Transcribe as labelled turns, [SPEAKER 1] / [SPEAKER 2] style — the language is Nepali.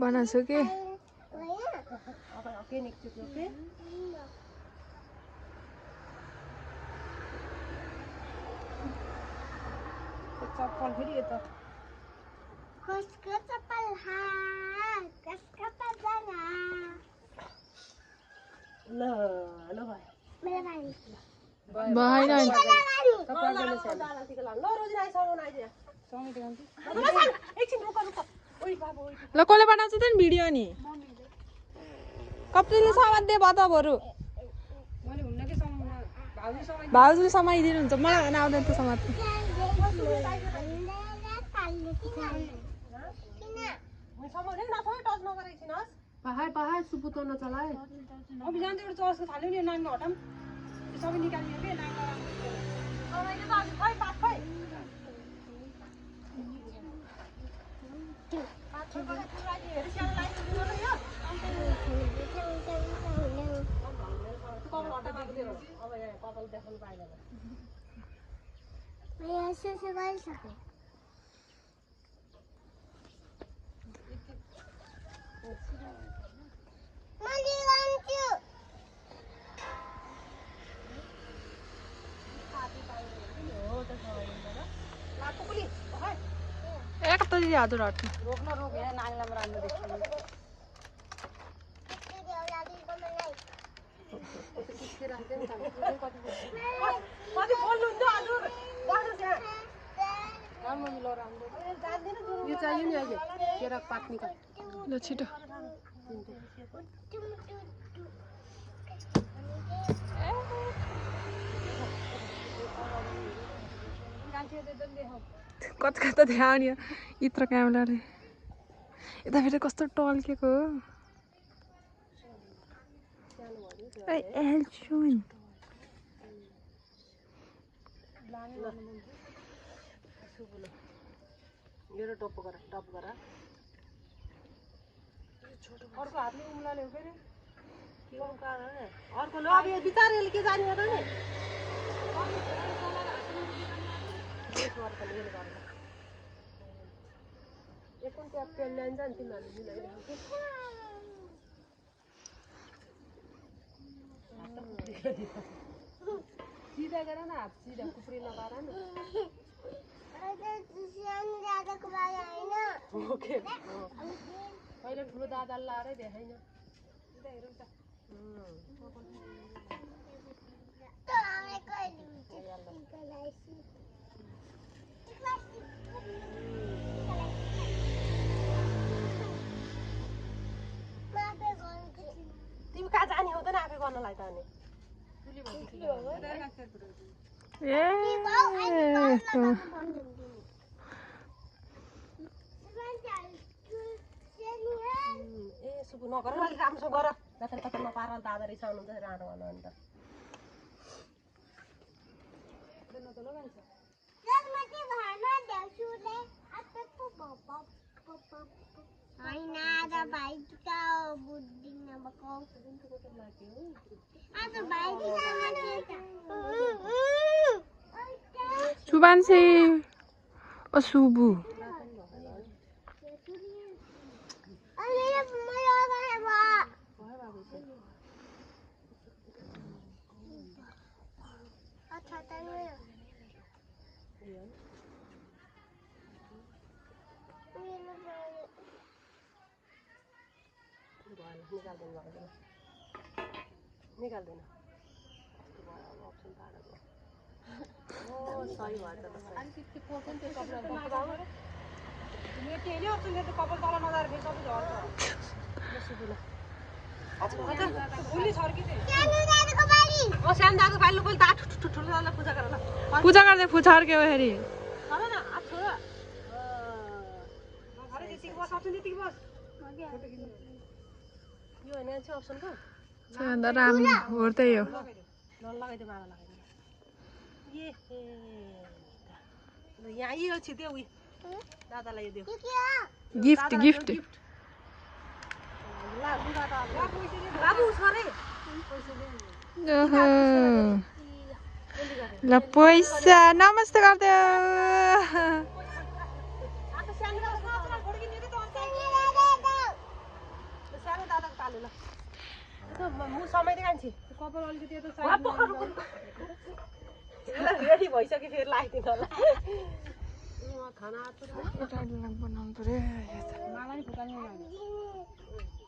[SPEAKER 1] बनाउँछु के
[SPEAKER 2] चप्पल फेरि यता
[SPEAKER 3] कसको चप्पल कसको पजामा
[SPEAKER 2] ल ल भाइ
[SPEAKER 3] मेरो भाइ
[SPEAKER 1] भएन ल कसले बनाउँछ त नि भिडियो नि कतिले समात दे बताबहरू भाउजूले समाइदिनुहुन्छ मलाई भएन आउँदैन त समात
[SPEAKER 2] पहाड पहाड सुपुतो नचलाए अब जान एउटा चर्चको थाल्यो नि नाङ्गो हटाम सबै निकाल्ने के नाङ्गो
[SPEAKER 1] एक त दिदी हजुर हट्नु
[SPEAKER 2] रोक्न रोक यहाँ नाङ्गलामा राम्रो देख्छ यो चाहियो नि अहिले केरा पात निकाल
[SPEAKER 1] ल छिटो कता कता ध्यान नि यत्रो क्यामेराले यता फेरि कस्तो टल्केको हो
[SPEAKER 2] मेरो टप गर अर्को हातले उम्ला ल्याउ फेरि के अर्को ल अब यो बिचारले के जाने हो त नि एकन ट्याप पेन ल्याइन जान्छ तिमीहरूले मिलाइरहेको सिधा गर न हात सिधा कुप्री नपार न ओके पहिला ठुलो दादाले लाएरै देखाइन सिधा हेरौँ त तिमी कहाँ जाने हो त आफै गर्नलाई त अनि ए सुकु नगर अलिक राम्रोसँग गर नत्र कता नपार दादा रिसाउनुहुन्छ रानो गर्नु अन्त
[SPEAKER 1] सुबान्से असुबु
[SPEAKER 2] निकाल्दैन अप्सन पारेको ओ सही भएछ त अलिकति पोर्छ नि त्यो कपाल तल नजाएर फेरि सबै झर्छ सानो दाजु भाइले पहिले ता ठुलो दाजुलाई पूजा गर ल
[SPEAKER 1] पूजा गर्दै फुछार्क्यो फेरि
[SPEAKER 2] यो होइन चाहिँ अप्सनको
[SPEAKER 1] सबैभन्दा राम्रो हो त्यही हो
[SPEAKER 2] लगाइदियो माला लगाइदियो यहाँ यो छिट्यो उयो दादालाई यो दियो
[SPEAKER 1] गिफ्ट गिफ्ट
[SPEAKER 2] बाबु उसमा रे
[SPEAKER 1] ल पैसा नमस्ते गर्दै
[SPEAKER 2] हाल ल म समाइदिए कान्छी
[SPEAKER 1] कपाल अलिकति यता
[SPEAKER 2] रेडी भइसक्यो फेरि लगाइदिनु होला खाना
[SPEAKER 1] बनाउनु पर्यो
[SPEAKER 3] दिनु